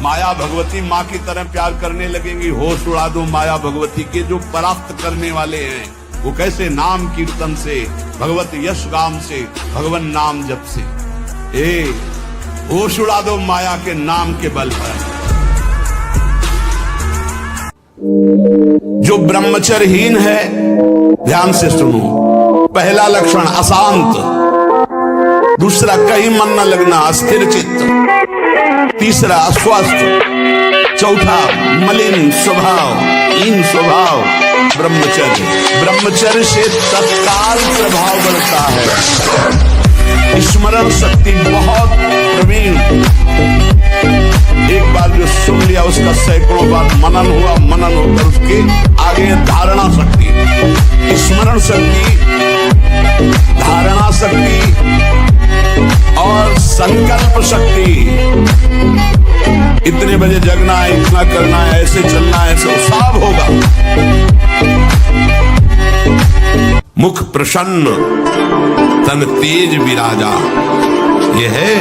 माया भगवती माँ की तरह प्यार करने लगेंगी। होश उड़ा दो माया भगवती के जो परास्त करने वाले हैं, वो कैसे नाम कीर्तन से, भगवत यश गाम से, भगवान नाम जप से। होश उड़ा दो माया के नाम के बल पर। जो ब्रह्मचर्यहीन है, ध्यान से सुनो, पहला लक्षण अशांत, दूसरा कहीं मन न लगना, अस्थिर चित्त, तीसरा अस्वस्थ, चौथा मलिन स्वभाव, हीन स्वभाव। ब्रह्मचर्य से तत्काल प्रभाव बढ़ता है। स्मरण शक्ति बहुत प्रवीण, एक बार जो सुन लिया उसका सैकड़ों बार मनन हुआ, मनन होकर उसके आगे धारणा शक्ति, स्मरण शक्ति, धारणा शक्ति और संकल्प शक्ति। इतने बजे जगना है, इतना करना है, ऐसे चलना है, सब होगा। मुख प्रसन्न, तन तेज विराजा। यह है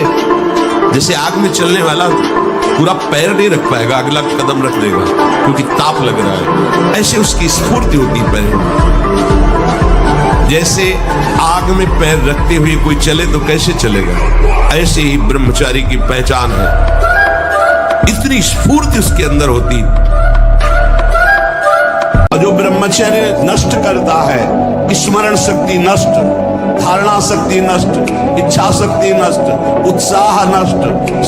जैसे आग में चलने वाला पूरा पैर नहीं रख पाएगा, अगला कदम रख देगा क्योंकि ताप लग रहा है। ऐसे उसकी स्फूर्ति होती पैर में। जैसे आग में पैर रखते हुए कोई चले तो कैसे चलेगा, ऐसे ही ब्रह्मचारी की पहचान है। इतनी स्फूर्ति उसके अंदर होती। जो ब्रह्मचर्य नष्ट करता है, स्मरण शक्ति नष्ट, धारणा शक्ति नष्ट, इच्छा शक्ति नष्ट, उत्साह नष्ट,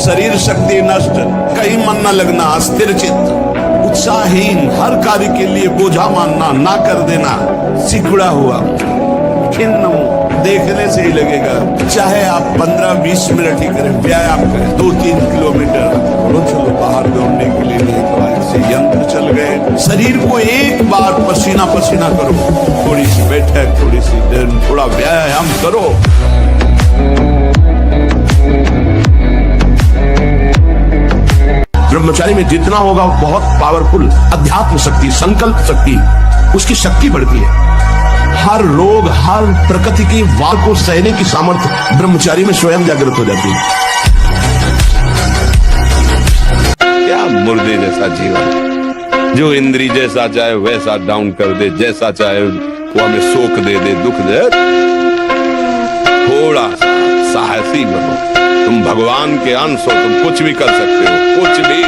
शरीर शक्ति नष्ट, कहीं मन न लगना, अस्थिर चित्त, उत्साहहीन, हर कार्य के लिए बोझा मानना, ना कर देना, सिकुड़ा हुआ, खिन्न, देखने से ही लगेगा। चाहे आप 15-20 मिनट ही करें, व्यायाम करें, 2-3 किलोमीटर चलो बाहर दौड़ने के लिए, नहीं तो ऐसे यंत्र चल गए। शरीर को एक बार पसीना पसीना करो, थोड़ी सी बैठक, थोड़ी सी देर, थोड़ा व्यायाम करो। ब्रह्मचारी में जितना होगा बहुत पावरफुल अध्यात्म शक्ति, संकल्प शक्ति, उसकी शक्ति बढ़ती है। हर रोग, हर प्रकृति की वार को सहने की सामर्थ्य ब्रह्मचारी में स्वयं जागृत हो जाती है। क्या मुर्दे जैसा जीवन, जो इंद्री जैसा चाहे वैसा डाउन कर दे, जैसा चाहे वो हमें शोक दे दे, दुख दे। थोड़ा सा साहसी बनो, तुम भगवान के अंश हो, तुम कुछ भी कर सकते हो, कुछ भी।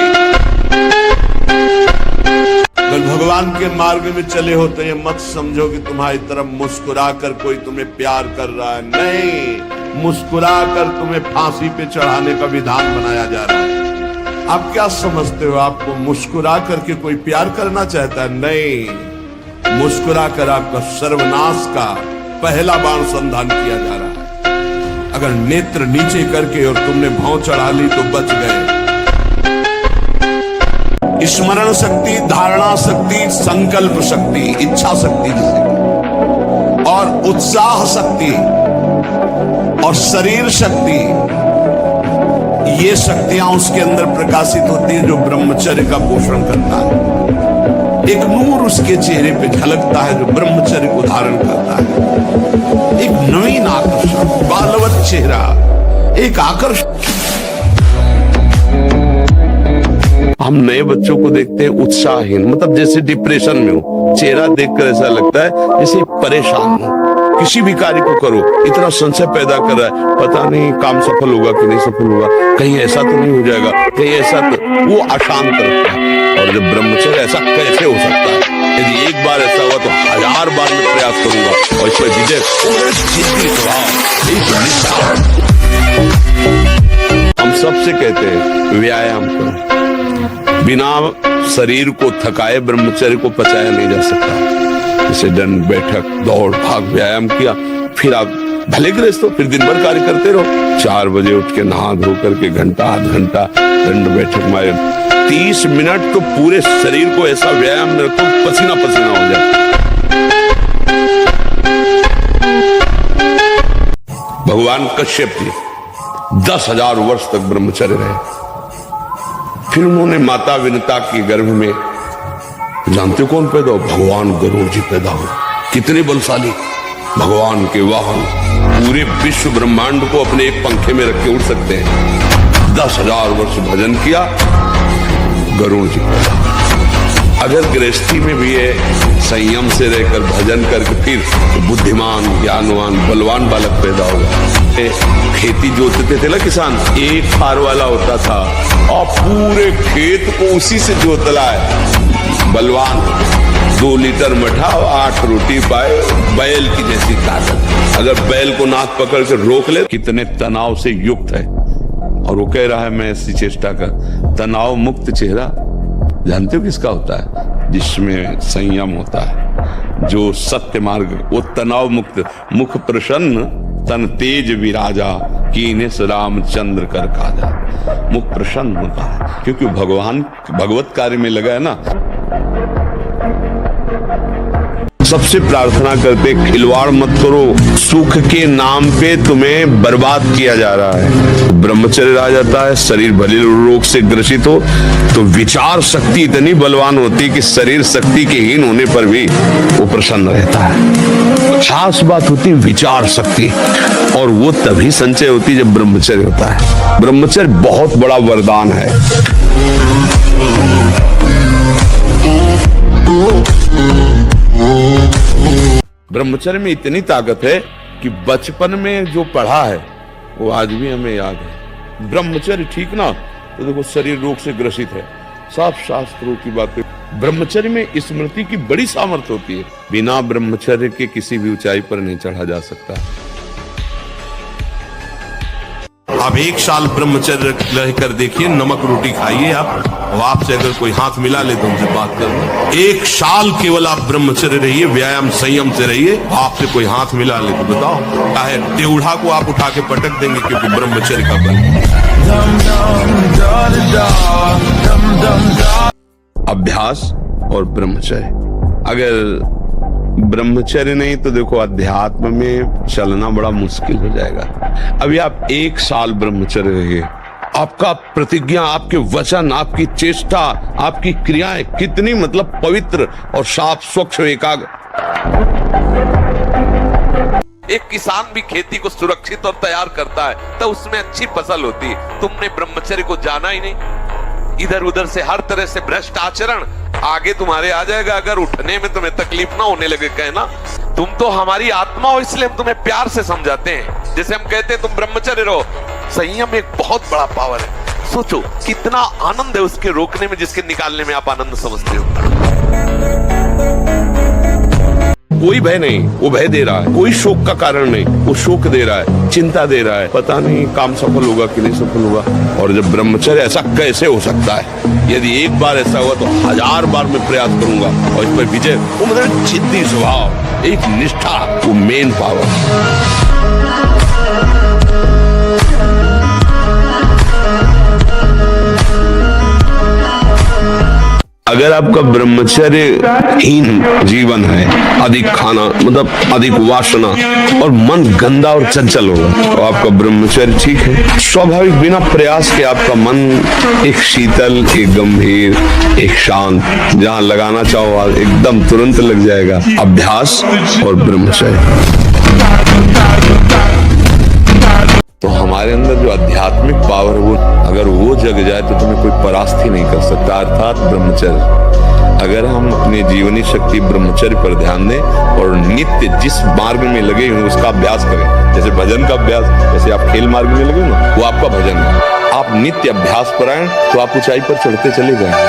अगर भगवान के मार्ग में चले हो तो ये मत समझो कि तुम्हारी तरफ मुस्कुरा कर कोई तुम्हें प्यार कर रहा है। नहीं, मुस्कुरा कर तुम्हें फांसी पे चढ़ाने का विधान बनाया जा रहा है। आप क्या समझते हो, आपको मुस्कुरा करके कोई प्यार करना चाहता है? नहीं, मुस्कुरा कर आपका सर्वनाश का पहला बाण संधान किया जा रहा है। अगर नेत्र नीचे करके और तुमने भौं चढ़ा ली तो बच गए। स्मरण शक्ति, धारणा शक्ति, संकल्प शक्ति, इच्छा शक्ति और उत्साह शक्ति और शरीर शक्ति, ये शक्तियां उसके अंदर प्रकाशित होती है जो ब्रह्मचर्य का पोषण करता है। एक नूर उसके चेहरे पे झलकता है जो ब्रह्मचर्य को धारण करता है। एक नवीन आकर्षण, बालवत चेहरा, एक आकर्षण। हम नए बच्चों को देखते हैं उत्साहहीन, मतलब जैसे डिप्रेशन में हो, चेहरा देखकर ऐसा लगता है जैसे परेशान हो। किसी भी कार्य को करो, इतना संशय पैदा कर रहा है, पता नहीं काम सफल होगा कि नहीं सफल होगा, कहीं ऐसा तो नहीं हो जाएगा, कहीं ऐसा तो, वो अशांत रखता है। और जब ब्रह्मचर्य, ऐसा कैसे हो सकता है? यदि एक बार ऐसा हुआ तो 1000 बार मैं प्रयास करूंगा और इस पर विजय। हम सबसे कहते हैं व्यायाम करो, बिना शरीर को थकाए ब्रह्मचर्य को पचाया नहीं जा सकता। जैसे दंड बैठक, दौड़ भाग, व्यायाम किया, फिर आप भले गृहस्थ हो, फिर दिन भर कार्य करते रहो। 4 बजे उठ के नहा धो करके घंटा आध घंटा दंड बैठक मारे, 30 मिनट तो पूरे शरीर को ऐसा व्यायाम में रखो पसीना पसीना हो जाए। भगवान कश्यप जी 10,000 वर्ष तक ब्रह्मचर्य रहे। फिर उन्होंने माता विनता के गर्भ में, जानते हो कौन पैदा हो? भगवान गरुड़ जी पैदा हो। कितने बलशाली, भगवान के वाहन, पूरे विश्व ब्रह्मांड को अपने एक पंखे में रख के उड़ सकते हैं। 10,000 वर्ष भजन किया, गरुड़ जी। अगर गृहस्थी में भी है संयम से रहकर भजन करके फिर तो बुद्धिमान, ज्ञानवान, बलवान बालक पैदा होगा। खेती जोतते थे ना किसान, एक फार वाला होता था और पूरे खेत को उसी से जोतला है। बलवान 2 लीटर मठा और 8 रोटी पाए, बैल की जैसी ताकत। अगर बैल को नाक पकड़ कर रोक ले, कितने तनाव से युक्त है। और वो कह रहा है मैं ऐसी चेष्टा कर। तनाव मुक्त चेहरा जानते हो किसका होता है? जिसमें संयम होता है, जो सत्य मार्ग, वो तनाव मुक्त। मुख प्रसन्न तन तेज विराजा, कीने से रामचंद्र कर काजा। मुख प्रसन्न होता है क्योंकि भगवान भगवत कार्य में लगा है ना। सबसे प्रार्थना करते खिलवाड़ मत करो, सुख के नाम पे तुम्हें बर्बाद किया जा रहा है। ब्रह्मचर्य आ जाता है, शरीर भले रोग से ग्रसित हो तो विचार शक्ति इतनी बलवान होती कि शरीर शक्ति के हीन होने पर भी वो प्रसन्न रहता है। खास बात होती विचार शक्ति, और वो तभी संचय होती जब ब्रह्मचर्य होता है। ब्रह्मचर्य बहुत बड़ा वरदान है। ब्रह्मचर्य में इतनी ताकत है कि बचपन में जो पढ़ा है वो आज भी हमें याद है। ब्रह्मचर्य ठीक ना तो देखो शरीर रोग से ग्रसित है, सब शास्त्रों की बातें। ब्रह्मचर्य में स्मृति की बड़ी सामर्थ्य होती है। बिना ब्रह्मचर्य के किसी भी ऊंचाई पर नहीं चढ़ा जा सकता। आप 1 साल ब्रह्मचर्य रहकर देखिए, नमक रोटी खाइए आप, और आपसे अगर कोई हाथ मिला ले तो उनसे बात करना। 1 साल केवल आप ब्रह्मचर्य रहिए, व्यायाम संयम से रहिए, आपसे कोई हाथ मिला ले तो बताओ, चाहे टेढ़ा को आप उठा के पटक देंगे, क्योंकि ब्रह्मचर्य का बल। अभ्यास और ब्रह्मचर्य, अगर ब्रह्मचर्य नहीं तो देखो अध्यात्म में चलना बड़ा मुश्किल हो जाएगा। अभी आप 1 साल ब्रह्मचर्य रहिए, आपका प्रतिज्ञा, आपके वचन, आपकी चेष्टा, आपकी क्रियाएं कितनी मतलब पवित्र और साफ स्वच्छ एकाग्र। एक किसान भी खेती को सुरक्षित और तैयार करता है तो उसमें अच्छी फसल होती है। तुमने ब्रह्मचर्य को जाना ही नहीं, इधर उधर से हर तरह से भ्रष्ट आचरण आगे तुम्हारे आ जाएगा। अगर उठने में तुम्हें तकलीफ ना होने लगे, कहना तुम तो हमारी आत्मा हो, इसलिए हम तुम्हें प्यार से समझाते हैं। जैसे हम कहते हैं तुम ब्रह्मचर्य रहो। संयम एक बहुत बड़ा पावर है। सोचो कितना आनंद है उसके रोकने में, जिसके निकालने में आप आनंद समझते हो। कोई भय नहीं, वो भय दे रहा है। कोई शोक का कारण नहीं, वो शोक दे रहा है, चिंता दे रहा है। पता नहीं काम सफल होगा कि नहीं सफल होगा। और जब ब्रह्मचर्य, ऐसा कैसे हो सकता है? यदि एक बार ऐसा हुआ तो 1000 बार मैं प्रयास करूंगा और इस पर विजय। वो मतलब जिद्दी स्वभाव, एक निष्ठा, वो मेन पावर। अगर आपका ब्रह्मचर्य हीन जीवन है, अधिक खाना मतलब अधिक वासना और मन गंदा और चंचल होगा, तो आपका ब्रह्मचर्य ठीक है। स्वाभाविक बिना प्रयास के आपका मन एक शीतल, एक गंभीर, एक शांत, जहां लगाना चाहो एकदम तुरंत लग जाएगा। अभ्यास और ब्रह्मचर्य। तो हमारे अंदर जो आध्यात्मिक पावर, वो अगर वो जग जाए तो तुम्हें कोई परास्त ही नहीं कर सकता, अर्थात ब्रह्मचर्य। अगर हम अपनी जीवनी शक्ति ब्रह्मचर्य पर ध्यान दें और नित्य जिस मार्ग में लगे हैं उसका अभ्यास करें, जैसे भजन का अभ्यास, जैसे आप खेल मार्ग में लगे ना, वो आपका भजन है। आप नित्य अभ्यास पर आए तो आप ऊंचाई पर चढ़ते चले जाएंगे।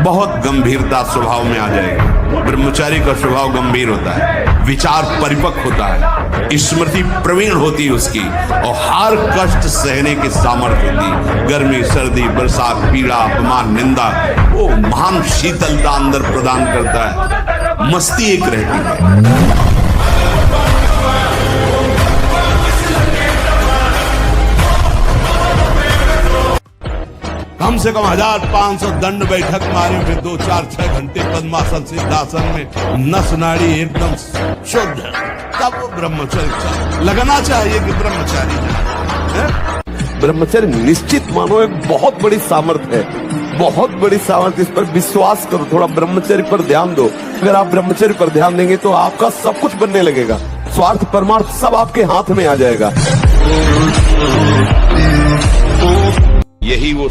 बहुत गंभीरता स्वभाव में आ जाएगी। ब्रह्मचारी का स्वभाव गंभीर होता है, विचार परिपक्व होता है, स्मृति प्रवीण होती है उसकी, और हर कष्ट सहने की सामर्थ्य होती। गर्मी, सर्दी, बरसात, पीड़ा, अपमान, निंदा, वो महान शीतलता अंदर प्रदान करता है। मस्ती एक रहती है। कम से कम 1500 दंड बैठक मारे, फिर 2, 4, 6 घंटे पद्मासन सिद्धासन में नस नाड़ी एकदम शुद्ध, तब वो ब्रह्मचर्य लगना चाहिए कि ब्रह्मचारी है। ब्रह्मचर्य निश्चित मानो एक बहुत बड़ी सामर्थ्य है, बहुत बड़ी सामर्थ्य। इस पर विश्वास करो, थोड़ा ब्रह्मचर्य पर ध्यान दो। अगर आप ब्रह्मचर्य पर ध्यान देंगे तो आपका सब कुछ बनने लगेगा। स्वार्थ परमार्थ सब आपके हाथ में आ जाएगा।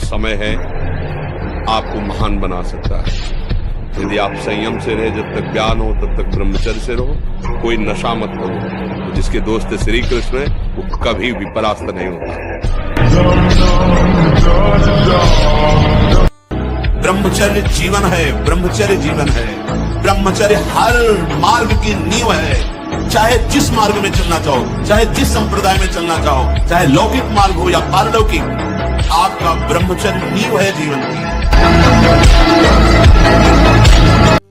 समय है आपको महान बना सकता है। यदि आप संयम से रहे, जब तक ज्ञान हो तब तक ब्रह्मचर्य से रहो, कोई नशा मत करो। तो जिसके दोस्त श्री कृष्ण वो कभी भी परास्त नहीं होता। ब्रह्मचर्य जीवन है, ब्रह्मचर्य जीवन है। ब्रह्मचर्य हर मार्ग की नींव है। चाहे जिस मार्ग में चलना चाहो, चाहे जिस संप्रदाय में चलना चाहो, चाहे लौकिक मार्ग हो या पारलौकिक, आपका ब्रह्मचर्य नींव है जीवन की।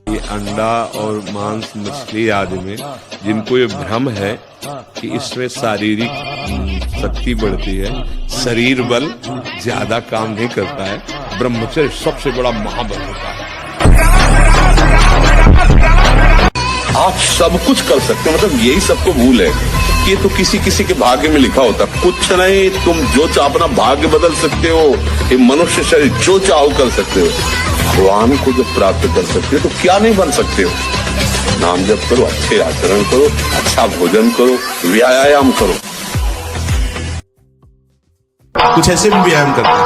ये अंडा और मांस, मछली आदि में जिनको ये भ्रम है कि इसमें शारीरिक शक्ति बढ़ती है, शरीर बल ज्यादा काम नहीं करता है, ब्रह्मचर्य सबसे बड़ा महाबल होता है। आप सब कुछ कर सकते हो, मतलब यही सबको भूल है कि ये तो किसी किसी के भाग्य में लिखा होता। कुछ नहीं, तुम जो चाहो अपना भाग्य बदल सकते हो। ये मनुष्य शरीर जो चाहो कर सकते हो। भगवान को जब प्राप्त कर सकते हो तो क्या नहीं बन सकते हो। नाम जप करो, अच्छे आचरण करो, अच्छा भोजन करो, व्यायाम करो। कुछ ऐसे भी व्यायाम करते हैं,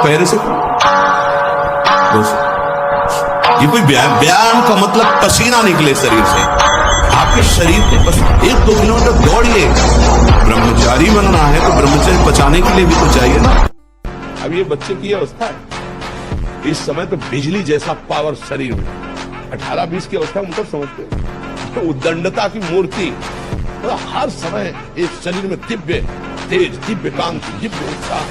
पैर से ये कोई व्यायाम का मतलब पसीना निकले शरीर से, आपके शरीर को 1-2 किलोमीटर दौड़िए। ब्रह्मचारी बनना है तो ब्रह्मचर्य बचाने के लिए भी तो चाहिए ना। अब ये बच्चे की अवस्था है, इस समय तो बिजली जैसा पावर शरीर में। 18-20 की अवस्था मतलब समझते हो तो उद्दंडता की मूर्ति, तो हर समय इस शरीर में दिव्य तेज, दिव्य कांति, दिव्य उत्साह।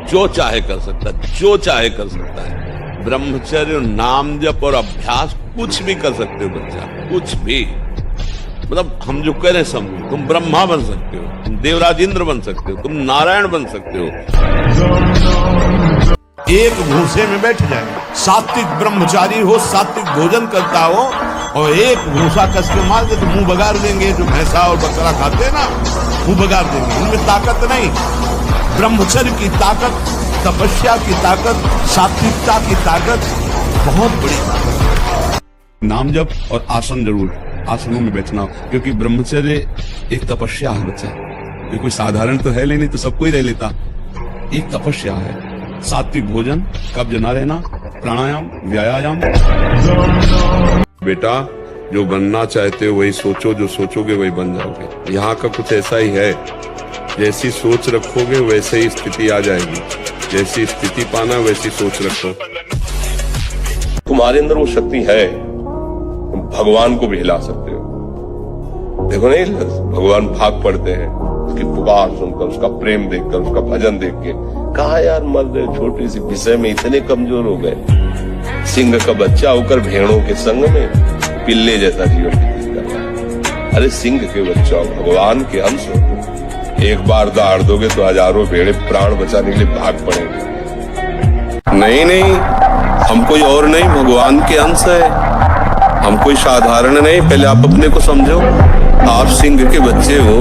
जो चाहे कर सकता है, जो चाहे कर सकता है। ब्रह्मचर्य, नाम जप और अभ्यास कुछ भी कर सकते हो बच्चा, कुछ भी। मतलब हम जो कह रहे हैं समझो, तुम ब्रह्मा बन सकते हो, तुम देवराज इंद्र बन सकते हो, तुम नारायण बन सकते हो। एक भूसे में बैठ जाए, सात्विक ब्रह्मचारी हो, सात्विक भोजन करता हो, और एक भूसा कस के मार दे तो मुंह बगाड़ देंगे। जो भैंसा और बकरा खाते हैं ना, मुंह बगाड़ देंगे। उनमें ताकत नहीं। ब्रह्मचर्य की ताकत, तपस्या की ताकत, सात्विकता की ताकत बहुत बड़ी ताकत। नाम जप और आसन जरूर, आसनों में बैठना, क्योंकि ब्रह्मचर्य एक तपस्या है बच्चा। ये कोई साधारण तो है नहीं तो सबको ही रह लेता। एक तपस्या है। सात्विक भोजन, कब्ज न रहना, प्राणायाम, व्यायाम। बेटा, जो बनना चाहते हो वही सोचो, जो सोचोगे वही बन जाओगे। यहाँ का कुछ ऐसा ही है, जैसी सोच रखोगे वैसे ही स्थिति आ जाएगी। जैसी स्थिति पाना वैसी सोच रखो। तुम्हारे अंदर वो शक्ति है, तुम भगवान को भी हिला सकते हो। देखो नहीं, भगवान भाग पड़ते हैं उसकी पुकार सुनकर, उसका प्रेम देखकर, उसका भजन देख के। कहा यार मर्द छोटी सी विषय में इतने कमजोर हो गए। सिंह का बच्चा होकर भेड़ों के संग में पिल्ले जैसा जीवन व्यतीत कर रहा है। अरे सिंह के बच्चा हो, भगवान के अंश हो। एक बार दहाड़ दोगे तो हजारों भेड़े प्राण बचाने के लिए भाग पड़ेंगे। नहीं नहीं, हम कोई और नहीं, भगवान के अंश है। हम कोई साधारण नहीं। पहले आप अपने को समझो। आप सिंह के बच्चे हो,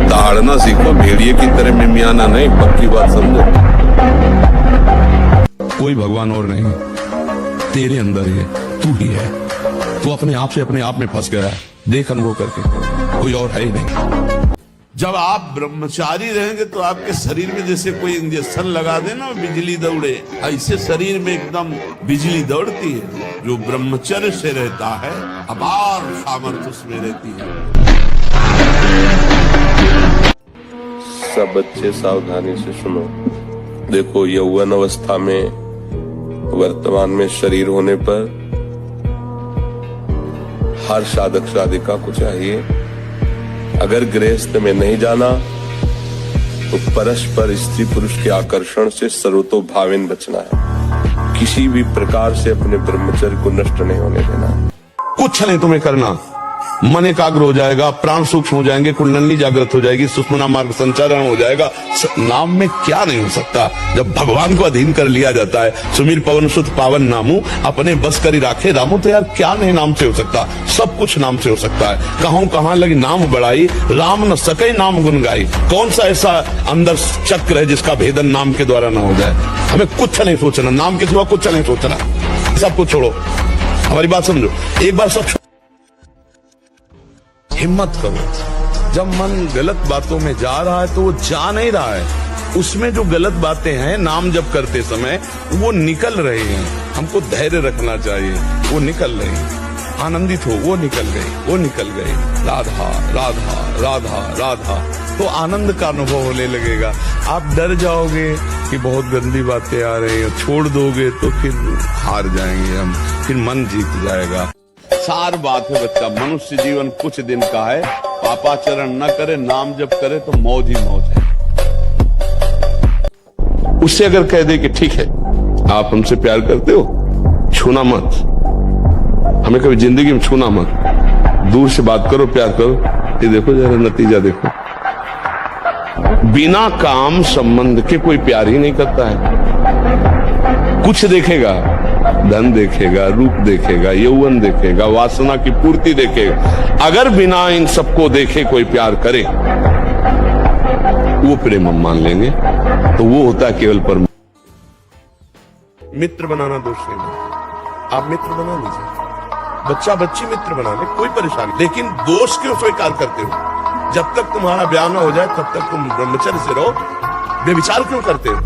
दहाड़ना सीखो, भेड़िए की तरह मिमियाना नहीं। पक्की बात समझो। कोई भगवान और नहीं, तेरे अंदर ही है, तू ही है। तू अपने आप में फंस गया है। देख अनुभव करके, कोई और है ही नहीं। जब आप ब्रह्मचारी रहेंगे तो आपके शरीर में जैसे कोई इंजेक्शन लगा दे ना, बिजली दौड़े, ऐसे शरीर में एकदम बिजली दौड़ती है। जो ब्रह्मचर्य से रहता है, अपार सामर्थ्य उसमें रहती है। सब बच्चे सावधानी से सुनो। देखो, यौवन अवस्था में, वर्तमान में शरीर होने पर हर साधक साधिका को चाहिए, अगर गृहस्थ में नहीं जाना तो परस्पर स्त्री पुरुष के आकर्षण से सर्वतोभावेन बचना है। किसी भी प्रकार से अपने ब्रह्मचर्य को नष्ट नहीं होने देना। कुछ नहीं तुम्हें करना। मन एकाग्र हो जाएगा, प्राण सूक्ष्म हो जाएंगे, कुंडली जागृत हो जाएगी, सुषुम्ना मार्ग संचारण हो जाएगा। नाम में क्या नहीं हो सकता जब भगवान को अधीन कर लिया जाता है। सुमीर पवन सुत पावन नामू, अपने बस करी राखे रामू। तो यार क्या नहीं नाम से हो सकता, सब कुछ नाम से हो सकता है। कहूं कहां लगी नाम बढ़ाई, राम न सके नाम गुन गाई। कौन सा ऐसा अंदर चक्र है जिसका भेदन नाम के द्वारा न हो जाए। हमें कुछ नहीं सोचना, नाम के सिवा कुछ नहीं सोचना। सब कुछ छोड़ो, हमारी बात समझो। एक बार सब हिम्मत करो। जब मन गलत बातों में जा रहा है तो वो जा नहीं रहा है, उसमें जो गलत बातें हैं नाम जप करते समय वो निकल रहे हैं। हमको धैर्य रखना चाहिए, वो निकल रहे हैं। आनंदित हो, वो निकल गए, वो निकल गए। राधा राधा राधा राधा, तो आनंद का अनुभव होने लगेगा। आप डर जाओगे कि बहुत गंदी बातें आ रही हैं, छोड़ दोगे तो फिर हार जाएंगे हम, फिर मन जीत जाएगा। सार बात है बच्चा, मनुष्य जीवन कुछ दिन का है। पापाचरण न करे, नाम जप करे तो मौज ही मौज है। उससे अगर कह दे कि ठीक है आप हमसे प्यार करते हो, छूना मत, हमें कभी जिंदगी में छूना मत, दूर से बात करो, प्यार करो, ये देखो जरा नतीजा देखो। बिना काम संबंध के कोई प्यार ही नहीं करता है। कुछ देखेगा, धन देखेगा, रूप देखेगा, यौवन देखेगा, वासना की पूर्ति देखेगा। अगर बिना इन सबको देखे कोई प्यार करे वो प्रेम हम मान लेंगे, तो वो होता है केवल परम। मित्र बनाना दोष नहीं, आप मित्र बना लीजिए, बच्चा बच्ची मित्र बना ले, कोई परेशानी, लेकिन दोष क्यों स्वीकार करते हो? जब तक तुम्हारा ब्याह न हो जाए तब तक तुम ब्रह्मचर्य से रहो, व्यभिचार क्यों करते हो?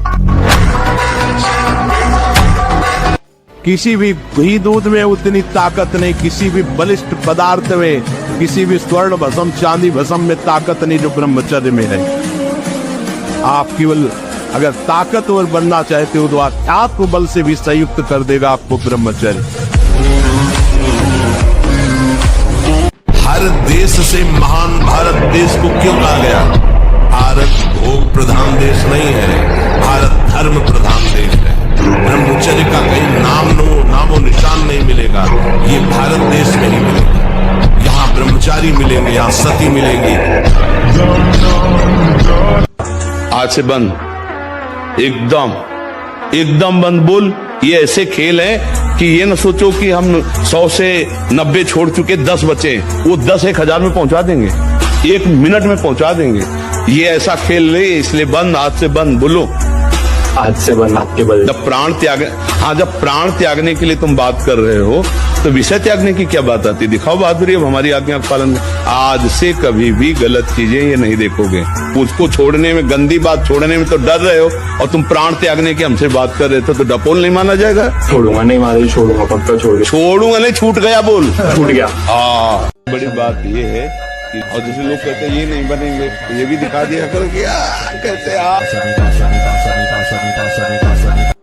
किसी भी घी दूध में उतनी ताकत नहीं, किसी भी बलिष्ठ पदार्थ में, किसी भी स्वर्ण भस्म चांदी भस्म में ताकत नहीं जो ब्रह्मचर्य में है। आप केवल अगर ताकतवर बनना चाहते हो तो आत्म बल से भी संयुक्त कर देगा आपको ब्रह्मचर्य। हर देश से महान भारत देश को क्यों कहा गया? भारत भोग प्रधान देश नहीं है, भारत धर्म प्रधान देश है। ब्रह्मचर्य का कहीं नामो निशान नहीं मिलेगा, ये भारत देश में ही मिलेगा। यहाँ ब्रह्मचारी मिलेंगे, यहाँ सती मिलेंगी। आज से बंद, एकदम बंद। बोल, ये ऐसे खेल है कि ये न सोचो कि हम 100 से 90 छोड़ चुके, 10 बचे, वो 10 1000 में पहुंचा देंगे, 1 मिनट में पहुंचा देंगे। ये ऐसा खेल नहीं, इसलिए बंद, आज से बंद। बोलो, आज से बंद आपके बल। जब प्राण त्यागने के लिए तुम बात कर रहे हो तो विषय त्यागने की क्या बात आती? दिखाओ बहादुरी, अब हमारी आज्ञा का पालन। आज से कभी भी गलत चीजें ये नहीं देखोगे। उसको छोड़ने में, गंदी बात छोड़ने में तो डर रहे हो, और तुम प्राण त्यागने की हमसे बात कर रहे थे, तो डपोल नहीं माना जाएगा? छोड़ूंगा नहीं, मारे छोड़ूंगा, पक्का छोड़ूंगा नहीं, छूट गया, बोल छूट गया। हाँ, बड़ी बात ये है कि और जैसे लोग कहते हैं ये नहीं बनेंगे, ये भी दिखा दिया करो कि कैसे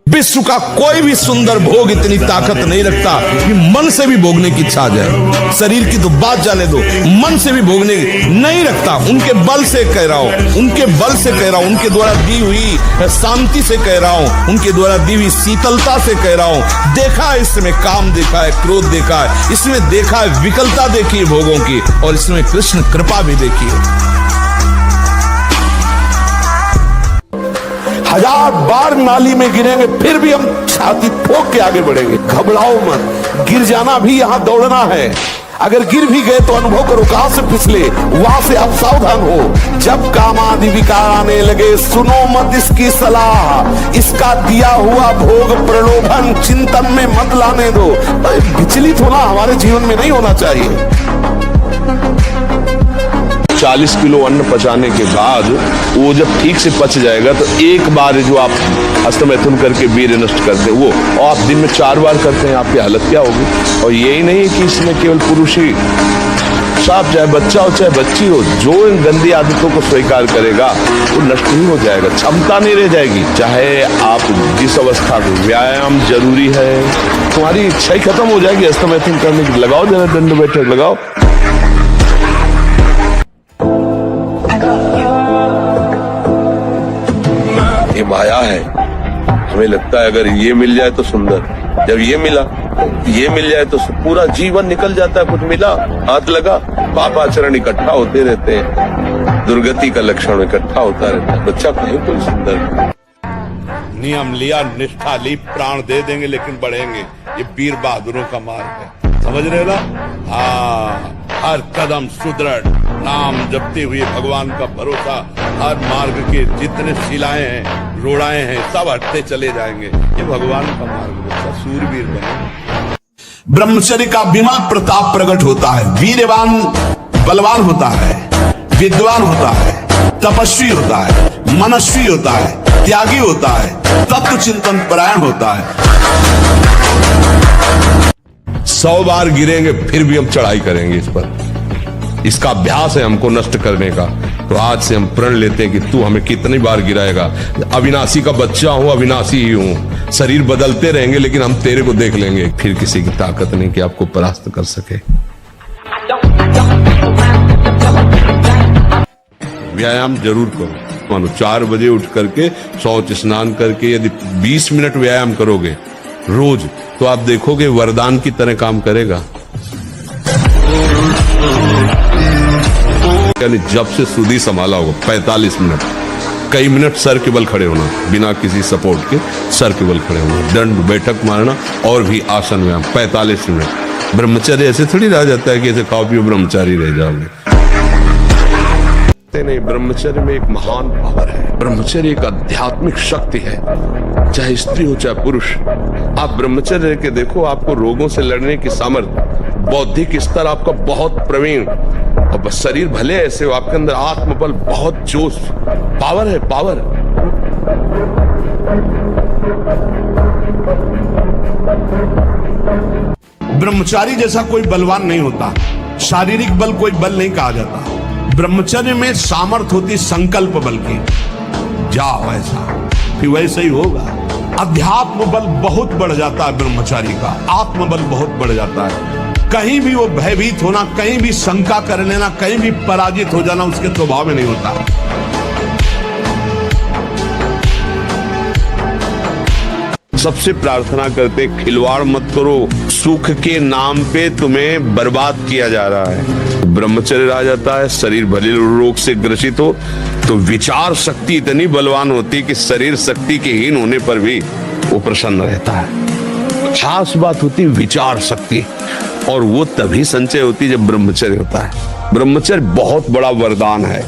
विश्व का कोई भी सुंदर भोग इतनी ताकत नहीं रखता कि मन से भी भोगने की इच्छा आ जाए। शरीर की तो बात जाने दो, मन से भी भोगने नहीं रखता। उनके बल से कह रहा हूं, उनके बल से कह रहा हूं, उनके द्वारा दी हुई शांति से कह रहा हूं, उनके द्वारा दी हुई शीतलता से कह रहा हूं। देखा है इसमें काम, देखा है क्रोध, देखा है इसमें, देखा है विकलता देखी है भोगों की, और इसमें कृष्ण कृपा भी देखी है। 1000 बार नाली में गिरेंगे फिर भी हम छाती ठोक के आगे बढ़ेंगे। घबराओ मत, गिर जाना भी यहाँ दौड़ना है। अगर गिर भी गए तो अनुभव करो कहां से फिसले, वहां से आप सावधान हो। जब काम आदि विकार आने लगे, सुनो मत इसकी सलाह, इसका दिया हुआ भोग प्रलोभन चिंतन में मत लाने दो। विचलित होना हमारे जीवन में नहीं होना चाहिए। 40 किलो अन्न पचाने के बाद वो जब ठीक से पच जाएगा तो एक बार जो आप हस्तमैथुन करके वीर्य नष्ट करते हैं, वो और आप दिन में 4 बार करते हैं, आपकी हालत क्या होगी? और यही नहीं कि इसमें केवल पुरुष ही, साफ चाहे बच्चा हो चाहे बच्ची हो, जो इन गंदी आदतों को स्वीकार करेगा वो नष्ट ही हो जाएगा, क्षमता नहीं रह जाएगी। चाहे आप जिस अवस्था को, व्यायाम जरूरी है, तुम्हारी इच्छा ही खत्म हो जाएगी हस्तमैथुन करने की। लगाओ जरा दंड बैठक लगाओ। ये माया है, हमें लगता है अगर ये मिल जाए तो सुंदर, जब ये मिल जाए तो पूरा जीवन निकल जाता है। कुछ मिला, हाथ लगा, पापाचरण इकट्ठा होते रहते हैं, दुर्गति का लक्षण इकट्ठा होता रहता है। बच्चा कहीं कोई सुंदर नियम लिया, निष्ठा ली, प्राण दे देंगे लेकिन बढ़ेंगे। ये वीर बहादुरों का मार्ग है, समझ रहे ना? हाँ, हर कदम सुदृढ़, नाम जपते हुए भगवान का भरोसा, हर मार्ग के जितने शिलाएं हैं, रोड़ाएं हैं, सब हटते चले जाएंगे। ये भगवान का मार्ग है, सूरवीर बने। ब्रह्मचर्य का विमल प्रताप प्रकट होता है। वीरवान बलवान होता है, विद्वान होता है, तपस्वी होता है, मनस्वी होता है, त्यागी होता है, तत्व चिंतन परायण होता है। 100 बार गिरेंगे फिर भी हम चढ़ाई करेंगे इस पर। इसका अभ्यास है हमको नष्ट करने का। तो आज से हम प्रण लेते हैं कि तू हमें कितनी बार गिराएगा। अविनाशी का बच्चा हूं, अविनाशी ही हूं। शरीर बदलते रहेंगे लेकिन हम तेरे को देख लेंगे। फिर किसी की ताकत नहीं कि आपको परास्त कर सके। व्यायाम जरूर करो। मानो 4 बजे उठ करके शौच स्नान करके यदि 20 मिनट व्यायाम करोगे रोज, तो आप देखोगे वरदान की तरह काम करेगा। यानी जब से सुधी संभाला होगा 45 मिनट, कई मिनट सर के बल खड़े होना, बिना किसी सपोर्ट के सर के बल खड़े होना, दंड बैठक मारना और भी आसन व्यायाम 45 मिनट। ब्रह्मचर्य ऐसे थोड़ी रह जाता है कि ऐसे खाओ पियो ब्रह्मचारी रह जाओगे। नहीं, ब्रह्मचर्य में एक महान पावर है। ब्रह्मचर्य एक आध्यात्मिक शक्ति है, चाहे स्त्री हो चाहे पुरुष। आप ब्रह्मचर्य के देखो, आपको रोगों से लड़ने की सामर्थ्य, बौद्धिक स्तर आपका बहुत प्रवीण, और शरीर भले ऐसे हो, आपके अंदर आत्मबल, बहुत जोश, पावर है, पावर। ब्रह्मचारी जैसा कोई बलवान नहीं होता। शारीरिक बल कोई बल नहीं कहा जाता। ब्रह्मचर्य में सामर्थ्य होती संकल्प बल की। जाओ ऐसा, फिर वैसे ही होगा। अध्यात्म बल बहुत बढ़ जाता है ब्रह्मचारी का, आत्मबल बहुत बढ़ जाता है। कहीं भी वो भयभीत होना, कहीं भी शंका कर लेना, कहीं भी पराजित हो जाना उसके स्वभाव में नहीं होता। सबसे प्रार्थना करते, खिलवाड़ मत करो, सुख के नाम पे तुम्हें बर्बाद किया जा रहा है। ब्रह्मचर्य आ जाता है, शरीर भले रोग से ग्रसित हो तो विचार शक्ति इतनी बलवान होती है कि शरीर शक्ति के हीन होने पर भी वो प्रसन्न रहता है। खास बात होती है विचार शक्ति, और वो तभी संचय होती है जब ब्रह्मचर्य होता है। ब्रह्मचर्य बहुत बड़ा वरदान है।